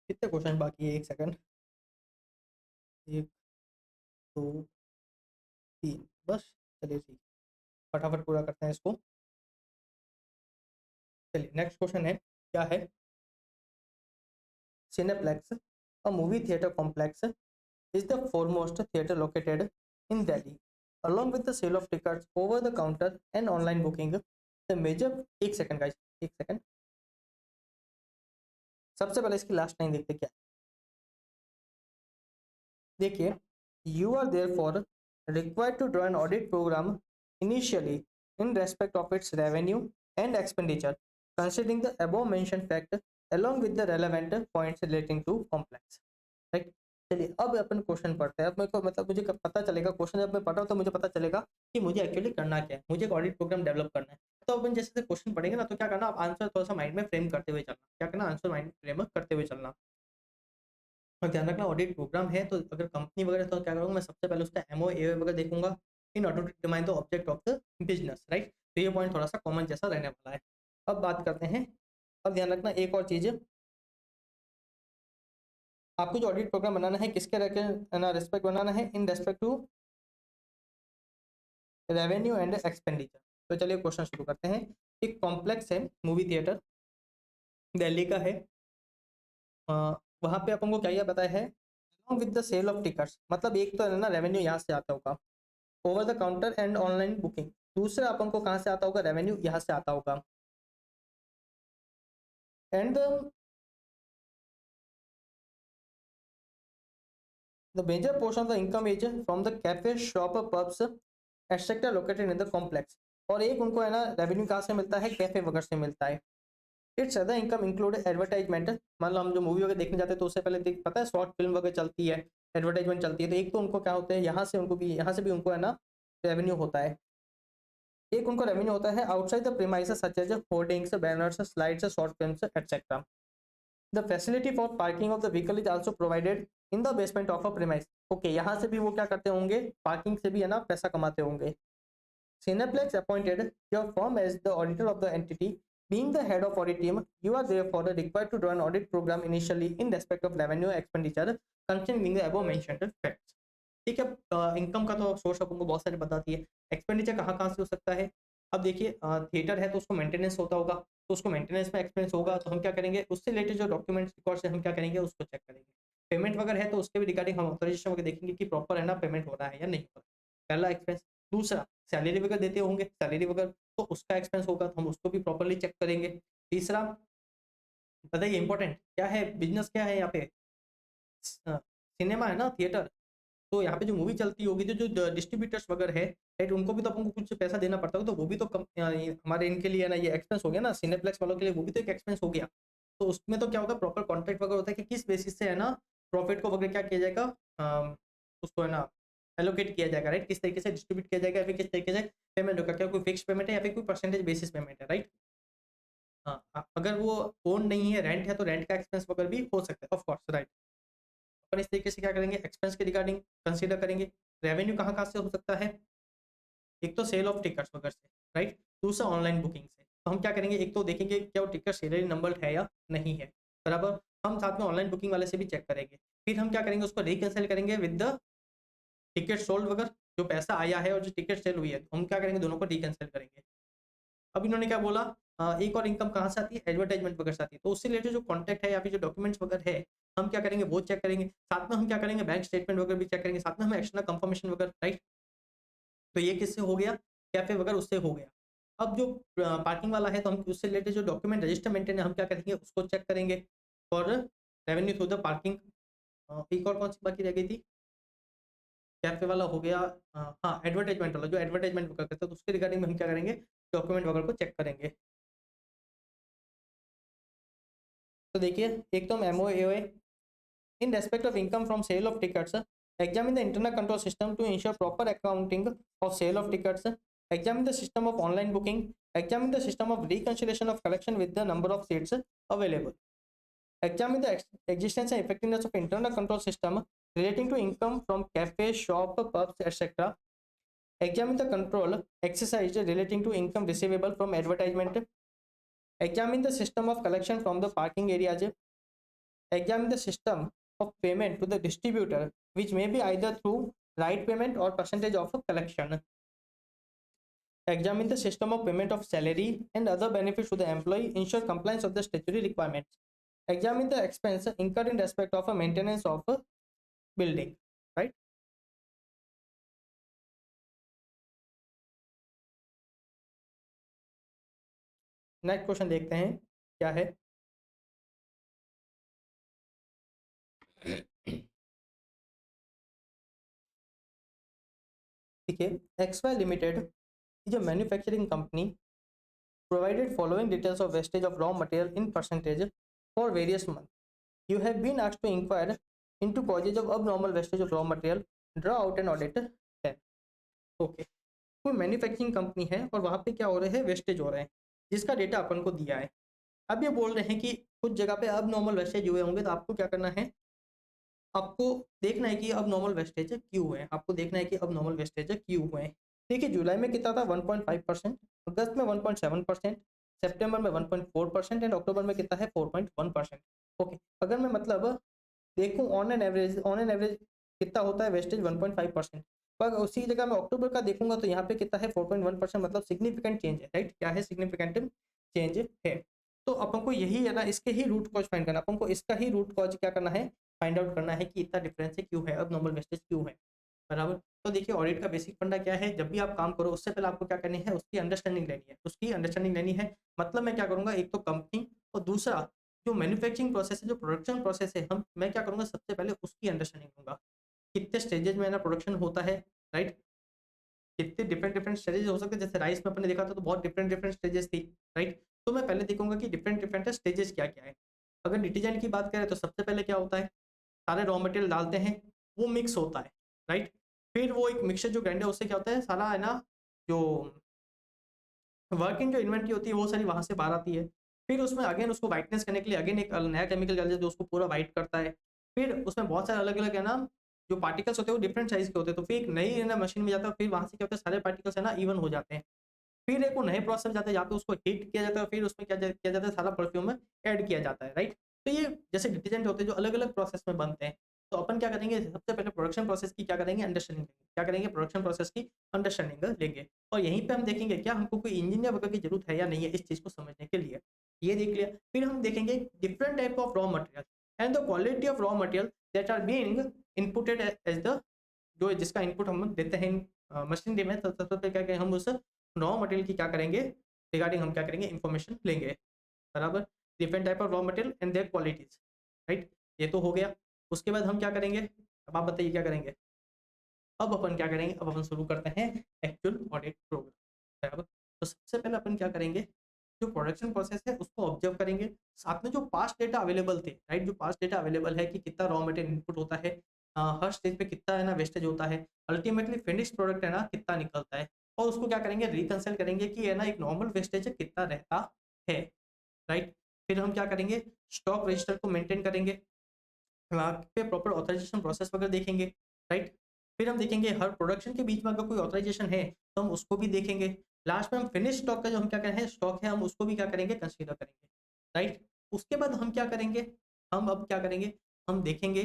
कितने क्वेश्चन बाकी है, एक सेकंड, 1 2 3, बस, चलिए ठीक, फटाफट पूरा करते हैं इसको। चलिए नेक्स्ट क्वेश्चन है, क्या है, cineplex a movie theatre complex is the foremost theater located in Delhi. Along with the sale of tickets over the counter and online booking, the major, एक सेकंड गाइस, एक सेकंड, सबसे पहले इसकी last line देखते क्या है। देखिए, you are therefore required to draw an audit program initially in respect of its revenue and expenditure, considering the above mentioned fact along with the relevant points relating to complex, right. चलिए अब अपन question पढ़ते हैं। अब मेरे को मतलब मुझे पता चलेगा, क्वेश्चन जब मैं पढ़ रहा हूँ तो मुझे पता चलेगा कि मुझे एक्चुअली करना क्या है, मुझे एक ऑडिट प्रोग्राम डेवलप करना है। तो अपन जैसे क्वेश्चन पढ़ेंगे ना, तो क्या करना, आप आंसर थोड़ा सा माइंड में फ्रेम करते हुए चलना, क्या करना, आंसर माइंड फ्रेम करते हुए चलना। और ध्यान रखना ऑडिट प्रोग्राम है तो अगर कंपनी वगैरह तो क्या करूँगा मैं, सबसे पहले उसका एमओ ए वगैरह देखूंगा in order to determine the object of the business, right. तो ये पॉइंट थोड़ा सा कॉमन जैसा रहने वाला है। अब बात करते हैं, अब ध्यान रखना एक और चीज, आपको जो ऑडिट प्रोग्राम बनाना है किसके रेस्पेक्ट बनाना है, in respect to revenue and expenditure. तो चलिए क्वेश्चन शुरू करते हैं। एक कॉम्प्लेक्स है, मूवी थिएटर दिल्ली का है, वहाँ पे अपन को क्या बताया है, along with the sale of tickets, मतलब एक तो है ना रेवेन्यू यहाँ से आता होगा over the counter and online booking, दूसरा अपन को कहाँ से आता होगा, रेवेन्यू यहाँ से आता होगा। And the major portion of the income is from the cafe shop pubs etc located in the complex, और एक उनको है ना रेवेन्यू कहाँ से मिलता है, कैफे वगैरह से मिलता है। It's other income include advertisement, मान लो हम जो मूवी वगैरह देखने जाते हैं तो उससे पहले देख पता है शॉर्ट फिल्म वगैरह चलती है, एडवर्टाइजमेंट चलती है, तो एक तो उनको क्या होते हैं यहाँ से उनको भी, यहाँ से भी उनको है ना रेवेन्यू होता है। एक उनको रेवेन्यू होता है outside the premises such as hoardings, banners, slides, short films etcetera. The facility for parking of the vehicle is also provided in the basement of a premise. Okay, यहाँ से भी वो क्या करते होंगे, पार्किंग से भी है ना पैसा कमाते होंगे। Cineplex appointed your firm as the auditor of the entity. Being the head of audit team, you are therefore required to draw an audit program initially in respect of revenue expenditure, considering the above mentioned facts. ठीक है, income का तो source आपको बहुत सारे बताती है, expenditure कहाँ कहाँ से हो सकता है। अब देखिए थिएटर है तो उसको मेंटेनेंस होता होगा, तो उसको मेंटेनेंस में एक्सपेंस होगा, तो हम क्या करेंगे, उससे रिलेटेड जो डॉक्यूमेंट्स रिकॉर्ड से हम क्या करेंगे, उसको चेक करेंगे। पेमेंट वगैरह है तो उसके भी रिगार्डिंग हम ऑथराइजेशन वगैरह देखेंगे कि प्रॉपर है ना पेमेंट हो रहा है या नहीं हो रहा है, पहला एक्सपेंस। दूसरा, सैलरी वगैरह देते होंगे, सैलरी वगैरह तो उसका एक्सपेंस होगा, तो हम उसको भी प्रॉपरली चेक करेंगे। तीसरा, बताइए इंपॉर्टेंट क्या है, बिजनेस क्या है यहाँ पे, सिनेमा है ना, थिएटर, तो यहाँ पे जो मूवी चलती होगी तो जो डिस्ट्रीब्यूटर्स वगैरह है, राइट, उनको भी तो अपन को कुछ पैसा देना पड़ता होगा, तो वो भी तो हमारे इनके लिए ना ये एक्सपेंस हो गया ना, सिनेप्लेक्स वालों के लिए वो भी तो एक एक्सपेंस हो गया। तो उसमें तो क्या होगा, प्रॉपर कॉन्ट्रैक्ट वगैरह होता है कि किस बेसिस से है ना प्रॉफिट को वगैरह क्या किया जाएगा, उसको है ना एलोकेट किया जाएगा, राइट, किस तरीके से डिस्ट्रीब्यूट किया जाएगा, या फिर किस तरीके से पेमेंट होगा, क्या कोई फिक्स पेमेंट है या फिर कोई परसेंटेज बेसिस पेमेंट है, राइट। हाँ, अगर वो ओन नहीं है, रेंट है, तो रेंट का एक्सपेंस वगैरह भी हो सकता है, ऑफ कोर्स, राइट। अपन इस तरीके से क्या करेंगे, एक्सपेंस के रिगार्डिंग कंसीडर करेंगे। रेवेन्यू कहाँ कहाँ से हो सकता है, एक तो सेल ऑफ टिकट्स वगैरह से, राइट, दूसरा ऑनलाइन बुकिंग से। तो हम क्या करेंगे, एक तो देखेंगे क्या वो टिकट सीरियली नंबर है या नहीं है, बराबर। हम साथ में ऑनलाइन बुकिंग वाले से भी चेक करेंगे। फिर हम क्या करेंगे, उसको रिकंसिल करेंगे विद द टिकट सोल्ड वगैरह, जो पैसा आया है और जो टिकट सेल हुई है, तो हम क्या करेंगे, दोनों को रिकैंसिल करेंगे। अब इन्होंने क्या बोला, एक और इनकम कहाँ से आती है, एडवर्टाइजमेंट वगैरह से आती है, तो उससे रिलेटेड जो कॉन्टैक्ट है या फिर जो डॉक्यूमेंट्स वगैरह है, हम क्या करेंगे वो चेक करेंगे, साथ में हम क्या करेंगे बैंक स्टेटमेंट वगैरह भी चेक करेंगे, साथ में हम एक्सटर्नल कंफर्मेशन वगैरह, राइट। तो ये किससे हो गया, कैफे वगैरह उससे हो गया। अब जो पार्किंग वाला है, तो हम उससे रिलेटेड जो डॉक्यूमेंट रजिस्टर मेंटेन है, हम क्या करेंगे उसको चेक करेंगे और रेवेन्यू थ्रू द पार्किंग। एक और कौन सी बाकी रह गई थी, कैफे वाला हो गया, हाँ एडवर्टाइजमेंट वाला, जो एडवर्टाइजमेंट वगैरह करते हैं तो उसके रिगार्डिंग में हम क्या करेंगे, डॉक्यूमेंट वगैरह को चेक करेंगे। तो देखिए, एक तो हम MOA, in respect of income from sale of tickets, examine the internal control system to ensure proper accounting of sale of tickets, examine the system of online booking, examine the system of reconciliation of collection with the number of seats available, examine the existence and effectiveness of internal control system relating to income from cafe, shop, pubs, etc. Examine the control exercise relating to income receivable from advertisement. Examine the system of collection from the parking areas. Examine the system of payment to the distributor, which may be either through right payment or percentage of collection. Examine the system of payment of salary and other benefits to the employee, ensure compliance of the statutory requirements. Examine the expense incurred in respect of a maintenance of a building, right? Next question देखते हैं क्या है। देखिए, XY limited is a manufacturing company provided following details of wastage of raw material in percentage for various months. You have been asked to inquire into causes of abnormal wastage of raw material, draw out and audit है। Okay, कोई manufacturing company है और वहाँ पे क्या हो रहे हैं, वेस्टेज हो रहे हैं, जिसका डेटा अपन को दिया है। अब ये बोल रहे हैं कि कुछ जगह पे अब नॉर्मल वेस्टेज हुए होंगे, तो आपको क्या करना है, आपको देखना है कि अब नॉर्मल वेस्टेज क्यों हुए हैं, आपको देखना है कि अब नॉर्मल वेस्टेज क्यों हुए हैं। देखिए, जुलाई में कितना था 1.5%, अगस्त में 1.7%, सितंबर में 1.4% एंड अक्टूबर में कितना है 4.1%। ओके, अगर मैं मतलब देखूं ऑन एन एवरेज कितना होता है वेस्टेज 1.5%, पर उसी जगह मैं अक्टूबर का देखूंगा तो यहाँ पे कितना है 4.1%, मतलब सिग्निफिकेंट चेंज है, राइट। क्या है, सिग्निफिकेंट चेंज है। तो अपन को यही है ना, इसके ही रूट कॉज फाइंड करना, अपन को इसका ही रूट कॉज क्या करना है, फाइंड आउट करना है कि इतना डिफरेंस क्यों है, अब नॉर्मल वेस्टेज क्यों है, बराबर। तो देखिए, ऑडिट का बेसिक फंडा क्या है, जब भी आप काम करो उससे पहले आपको क्या करनी है, उसकी अंडरस्टैंडिंग लेनी है, उसकी अंडरस्टैंडिंग लेनी है। मतलब मैं क्या करूंगा, एक तो कंपनी और दूसरा जो मैन्युफैक्चरिंग प्रोसेस है, जो प्रोडक्शन प्रोसेस है, हम मैं क्या करूंगा, सबसे पहले उसकी अंडरस्टैंडिंग लूंगा, कितने स्टेजेस में ना प्रोडक्शन होता है, राइट। कितने डिफरेंट डिफरेंट स्टेजेस हो सकते हैं, जैसे राइस में अपने देखा था तो बहुत डिफरेंट डिफरेंट स्टेजेस थी, राइट। तो मैं पहले देखूंगा कि डिफरेंट डिफरेंट स्टेजेस क्या क्या है। अगर डिटीजन की बात करें तो सबसे पहले क्या होता है, सारे रॉ मटेरियल डालते हैं, वो मिक्स होता है, राइट। फिर वो एक मिक्सचर जो ग्राइंड है उससे क्या होता है, सारा है ना जो वर्किंग जो इन्वेंट्री होती है वो सारी वहां से बाहर आती है। फिर उसमें अगेन उसको वाइटनेस करने के लिए अगेन एक नया केमिकल डाल जो उसको पूरा वाइट करता है। फिर उसमें बहुत सारे अलग अलग है ना जो पार्टिकल्स होते हैं वो डिफरेंट साइज के होते हैं, तो फिर एक नई है ना मशीन में जाता है, फिर वहां से क्या होता है सारे पार्टिकल्स है ना इवन हो जाते हैं। फिर एक वो नए प्रोसेस जाते हैं जहाँ पे उसको हीट किया जाता है, फिर उसमें किया जाता है, सारा परफ्यूम में ऐड किया जाता है, राइट। तो ये जैसे डिटर्जेंट होते हैं जो अलग अलग प्रोसेस में बनते हैं। तो अपन क्या करेंगे, सबसे पहले प्रोडक्शन प्रोसेस की क्या करेंगे, अंडरस्टैंडिंग लेंगे, क्या करेंगे, प्रोडक्शन प्रोसेस की अंडरस्टैंडिंग लेंगे। और यहीं पे हम देखेंगे क्या हमको कोई इंजीनियर वगैरह की जरूरत है या नहीं है इस चीज को समझने के लिए, ये देख लिया। फिर हम देखेंगे different type of raw material and the quality of raw material that are being inputted as the, जो जिसका इनपुट हम देते हैं मशीनरी में, तो सबसे पहले क्या करेंगे, हम उस रॉ मटेरियल की क्या करेंगे, रिगार्डिंग हम क्या करेंगे, इन्फॉर्मेशन लेंगे, बराबर। Different type of raw material and there qualities, right. ये तो हो गया। उसके बाद हम क्या करेंगे, अब आप बताइए क्या करेंगे। अब अपन क्या करेंगे, अब अपन शुरू करते हैं एक्चुअल ऑडिट प्रोग्राम, बराबर। तो सबसे पहले अपन क्या करेंगे, जो प्रोडक्शन प्रोसेस है उसको ऑब्जर्व करेंगे, साथ में जो पास्ट डेटा अवेलेबल थे, राइट, जो पास्ट डेटा अवेलेबल है कि कितना रॉ मटेरियल इनपुट होता है, हर स्टेज पे कितना है ना वेस्टेज होता है, अल्टीमेटली फिनिश प्रोडक्ट है ना कितना निकलता है, और उसको क्या करेंगे, रिकंसिल करेंगे कि है ना एक नॉर्मल वेस्टेज कितना रहता है, राइट। फिर हम क्या करेंगे, स्टॉक रजिस्टर को मेंटेन करेंगे, वहाँ पे प्रॉपर ऑथराइजेशन प्रोसेस वगैरह देखेंगे, राइट। फिर हम देखेंगे हर प्रोडक्शन के बीच में अगर कोई ऑथराइजेशन है तो हम उसको भी देखेंगे। लास्ट में हम फिनिश स्टॉक का जो हम क्या करें स्टॉक है हम उसको भी क्या करेंगे, कंसीडर करेंगे, राइट। उसके बाद हम क्या करेंगे, हम अब क्या करेंगे, हम देखेंगे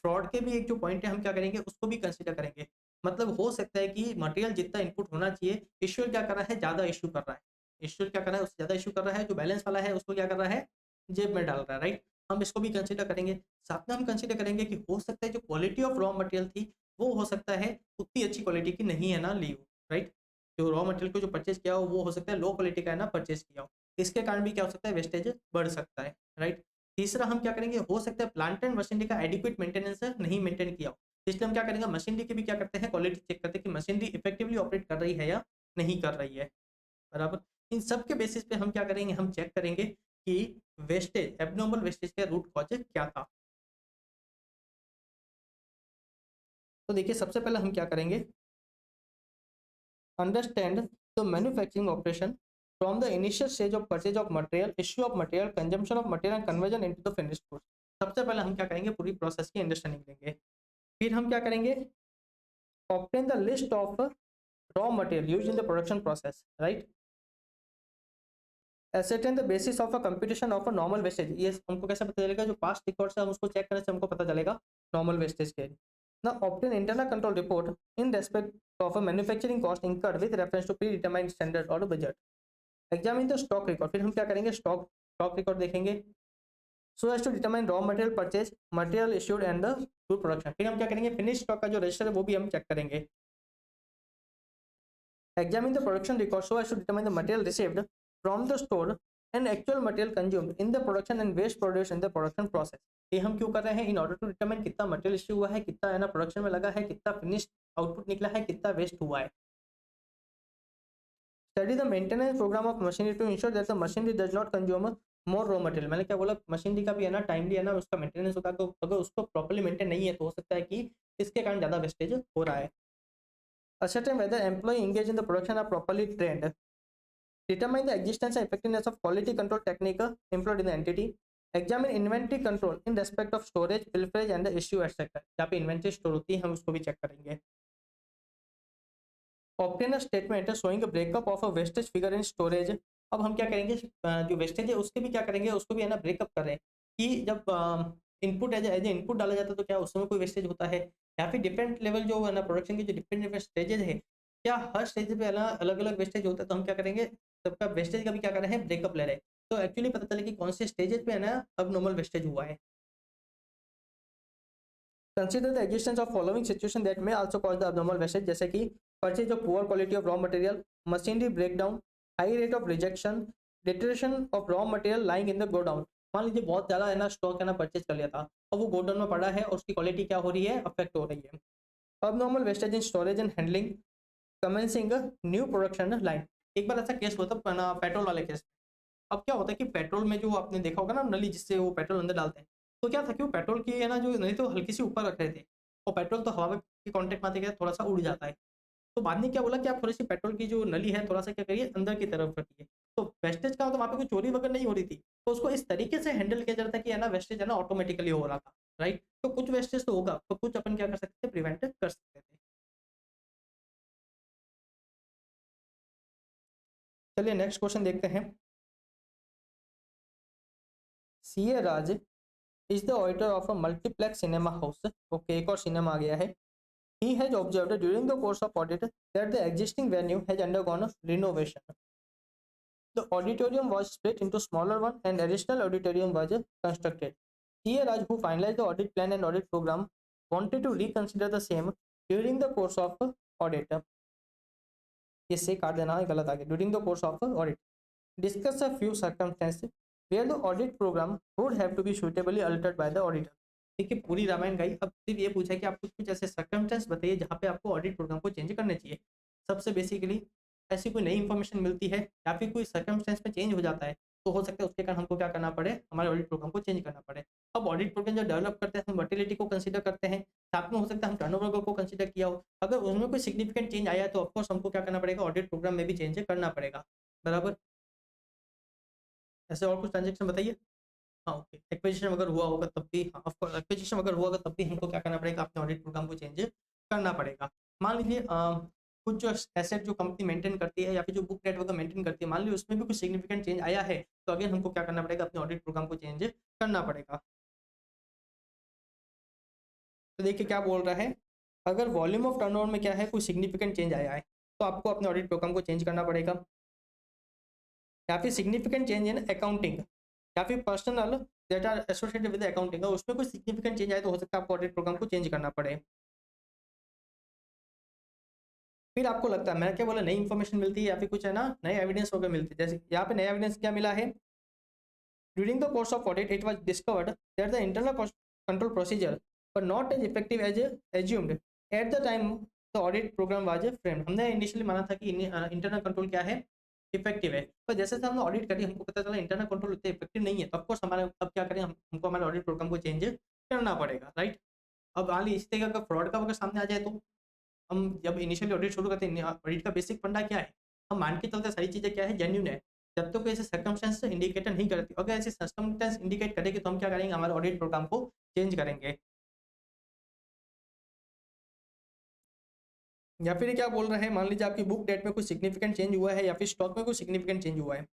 फ्रॉड के भी एक जो पॉइंट है हम क्या करेंगे उसको भी कंसीडर करेंगे। मतलब हो सकता है कि मटेरियल जितना इनपुट होना चाहिए, इश्यूअर क्या कर रहा है, ज़्यादा इश्यू कर रहा है। इश्यूअर क्या कर रहा है, उससे ज़्यादा इश्यू कर रहा है, जो बैलेंस वाला है उसको क्या कर रहा है, जेब में डाल रहा है, राइट? हम इसको भी कंसीडर करेंगे। साथ में हम कंसीडर करेंगे कि हो सकता है जो क्वालिटी ऑफ रॉ मटेरियल थी, वो हो सकता है उतनी अच्छी क्वालिटी की नहीं है ना ली हो, राइट? जो रॉ मटेरियल को जो परचेज़ किया हो, वो हो सकता है लो क्वालिटी का है ना परचेज़ किया हो। इसके कारण भी क्या हो सकता है, वेस्टेज बढ़ सकता है, राइट? तीसरा हम क्या करेंगे, हो सकता है प्लांट एंड मशीनरी का एडिक्वेट मेंटेनेंस नहीं मेंटेन किया हो। इसलिए हम क्या करेंगे, मशीनरी की भी क्या करते हैं, क्वालिटी चेक करते हैं कि मशीनरी इफेक्टिवली ऑपरेट कर रही है या नहीं कर रही है, बराबर? इन सब के बेसिस पे हम क्या करेंगे, हम चेक करेंगे कि वेस्टेज, एब्नॉर्मल वेस्टेज का रूट कॉज क्या था। तो देखिए सबसे पहले हम क्या करेंगे, understand the manufacturing operation from the initial stage of purchase of material, issue of material, consumption of material and conversion into the finished goods. सबसे पहले हम क्या करेंगे, पूरी प्रोसेस की अंडरस्टैंडिंग लेंगे। फिर हम क्या करेंगे, obtain the list of raw material used in the production process, right? ascertain the basis of a computation of a normal wastage, ये हमको कैसे पता चलेगा, जो पास्ट रिकॉर्ड से हम उसको चेक करने से हमको पता चलेगा नॉर्मल वेस्टेज के। now obtain internal control report in respect of a manufacturing cost incurred with reference to predetermined standard or budget, examine the stock record, फिर हम क्या करेंगे, स्टॉक रिकॉर्ड देखेंगे so as to determine raw material purchase, material issued and the good production, फिर हम क्या करेंगे, finish stock का जो रजिस्टर है वो भी हम चेक करेंगे। examine the production record so as to determine the material received from the store and actual material consumed in the production and waste produced in the production process, ये हम क्यों कर रहे हैं, इन ऑर्डर टू डिटरमाइन कितना material issue हुआ है, कितना है ना प्रोडक्शन में लगा है, कितना फिनिश आउटपुट निकला है, कितना वेस्ट हुआ है। Study the maintenance programme of machinery to ensure that the machinery does not consume more raw material, मैंने क्या बोला, मशीनरी का भी है ना टाइमली है ना उसका मेंटेनेंस होता है, तो अगर उसको प्रॉपर्ली मेंटेन नहीं है तो हो सकता है कि इसके कारण ज़्यादा वेस्टेज हो रहा है। ascertain whether employee engaged in the production are properly trained, determine the existence and effectiveness of quality control technique employed in the entity, examine inventory control in respect of storage, pilferage and the issue etc, जहाँ पे inventory store होती है हम उसको भी check करेंगे। obtain a statement showing a breakup of a wastage figure in storage, अब हम क्या करेंगे, जो वेस्टेज है उसके भी क्या करेंगे, उसको भी है ना ब्रेकअप कर रहे हैं कि जब इनपुट एज इनपुट डाला जाता है तो क्या उसमें कोई वेस्टेज होता है, या फिर डिफरेंट लेवल जो है ना प्रोडक्शन के जो डिफरेंट डिफरेंट स्टेजेस है, क्या हर स्टेज पे अलग अलग वेस्टेज होता है, तो हम क्या करेंगे, सबका वेस्टेज का भी क्या कर रहे हैं, ब्रेकअप ले रहे हैं, तो एक्चुअली पता चले कि कौन से स्टेजेस पे है ना अब नॉर्मल वेस्टेज हुआ है। Consider the existence of following situation that may also cause the abnormal wastage, जैसे कि purchase of poor quality of raw material, machinery breakdown, high rate of rejection, deterioration of raw material lying in the godown. मान लीजिए बहुत ज़्यादा है ना stock है ना परचेज कर लिया था और वो गोडाउन में पड़ा है और उसकी क्वालिटी क्या हो रही है, अफेक्ट हो रही है। Abnormal wastage in storage and handling, commencing new production line. एक बार ऐसा केस हुआ था ना पेट्रोल वाले केस। अब क्या होता है कि पेट्रोल में जो आपने देखा होगा ना नली जिससे वो पेट्रोल अंदर डालते हैं, तो क्या था कि वो पेट्रोल की है ना जो नली तो हल्की सी ऊपर रख रहे थे और पेट्रोल तो हवा के कांटेक्ट में आते क्या थोड़ा सा उड़ जाता है। तो बाद में क्या बोला कि आप थोड़ी सी पेट्रोल की जो नली है थोड़ा सा क्या करिए अंदर की तरफ रखिए, तो वेस्टेज का तो वहाँ पे कोई चोरी वगैरह नहीं हो रही थी, तो उसको इस तरीके से हैंडल किया जाता है कि है ना वेस्टेज है ना ऑटोमेटिकली हो रहा था, राइट? तो कुछ वेस्टेज तो होगा तो कुछ अपन क्या कर सकते थे, प्रिवेंट कर सकते थे। चलिए नेक्स्ट क्वेश्चन देखते हैं। CA Raj is the auditor of a multiplex cinema house, okay एक और सिनेमा आ गया है। He has observed during the course of audit that the existing venue has undergone a renovation. The auditorium was split into smaller one and additional auditorium was constructed. C.A. Raj, who finalized the audit plan and audit program, wanted to reconsider the same during the course of audit. ये से काट देना है, गलत आ गया। During the course of audit, discuss a few circumstances where the audit program would have to be suitably altered by the auditor. देखिए पूरी रामायण गाई, अब सिर्फ ये पूछा है कि आप कुछ कुछ ऐसे सर्कमस्टेंस बताइए जहाँ पे आपको ऑडिट प्रोग्राम को चेंज करना चाहिए। सबसे बेसिकली ऐसी कोई नई इन्फॉर्मेशन मिलती है या फिर कोई सर्कमस्टेंस में चेंज हो जाता है, तो हो सकता है उसके कारण हमको क्या करना पड़े, हमारे ऑडिट प्रोग्राम को चेंज करना पड़े। अब ऑडिट प्रोग्राम जब डेवलप करते हैं हम वर्टिलिटी को कंसीडर करते हैं, साथ में हो सकता है हम टर्नओवर को कंसीडर किया हो, अगर उसमें कोई सिग्निफिकेंट चेंज आया है तो ऑफकोर्स हमको क्या करना पड़ेगा, ऑडिट प्रोग्राम में भी चेंज करना पड़ेगा, बराबर? ऐसे और कुछ ट्रांजेक्शन बताइए। हाँ, ओके। एक्विजिशन अगर हुआ होगा तब भी, हाँ, ऑफ कोर्स एक्विजिशन अगर हुआ होगा तब भी हमको क्या करना पड़ेगा, अपने ऑडिट प्रोग्राम को चेंज करना पड़ेगा। मान लीजिए कुछ जो एसेट जो कंपनी मेंटेन करती है या फिर जो बुक नेटवर्क मेंटेन करती है, मान लीजिए उसमें भी कुछ सिग्निफिकेंट चेंज आया है, तो अगेन हमको क्या करना पड़ेगा, अपने ऑडिट प्रोग्राम को चेंज करना पड़ेगा। तो देखिए क्या बोल रहा है, अगर वॉल्यूम ऑफ टर्नओवर में क्या है कोई सिग्निफिकेंट चेंज आया है तो आपको अपने ऑडिट प्रोग्राम को चेंज करना पड़ेगा। या फिर सिग्निफिकेंट चेंज इन अकाउंटिंग या फिर personal data associated with accounting है उसमें कोई सिग्निफिकेंट चेंज आए तो हो सकता है आपको ऑडिट प्रोग्राम को चेंज करना पड़े। फिर आपको लगता है मैं क्या बोला नई इन्फॉर्मेशन मिलती है या फिर कुछ है ना नए एविडेंस वगैरह मिलती है, जैसे यहाँ पे नया एविडेंस क्या मिला है, during the course of audit it was discovered that the internal control procedure were not as effective as assumed at the time the audit program was framed. हमने इनिशियली माना था कि इंटरनल कंट्रोल क्या है effective है, पर जैसे हमने ऑडिट करी हमको पता चला इंटरनल कंट्रोल उतना इफेक्टिव नहीं है, तो ऑफकोर्स हमारे अब क्या करें हमको हमारे ऑडिट प्रोग्राम को चेंज करना पड़ेगा, राइट। अब मान लीजिए इस तरह का फ्रॉड का अगर सामने आ जाए तो हम जब इनिशियली ऑडिट शुरू करते हैं ऑडिट का बेसिक फंडा क्या है, हम मान के चलते सारी चीज़ें क्या है जेन्यून है, जब तक ऐसे सर्कमस्टेंस इंडिकेटर नहीं करती, अगर ऐसे सर्कमस्टेंस इंडिकेट करेगी तो हम क्या करेंगे हमारे ऑडिट प्रोग्राम को चेंज करेंगे। या फिर ये क्या बोल रहे हैं, मान लीजिए आपकी बुक डेट में कुछ सिग्निफिकेंट चेंज हुआ है या फिर स्टॉक में कुछ सिग्निफिकेंट चेंज हुआ है,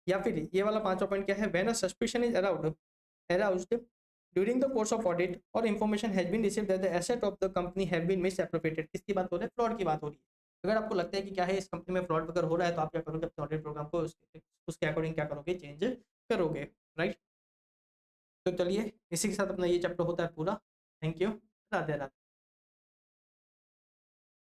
या फिर ये वाला पांचवा पॉइंट क्या है, when a suspicion is aroused during the course of audit or information has been received that the asset of the company have been misappropriated। किसकी बात हो रही है, फ्रॉड की बात हो रही है। अगर आपको लगता है कि क्या है इस कंपनी में फ्रॉड वगैरह हो रहा है तो आप क्या करोगे अपने ऑडिट प्रोग्राम को उसके अकॉर्डिंग क्या करोगे चेंज करोगे, राइट। तो चलिए इसी के साथ अपना ये चैप्टर होता है पूरा। Thank you, Radhe Radhe.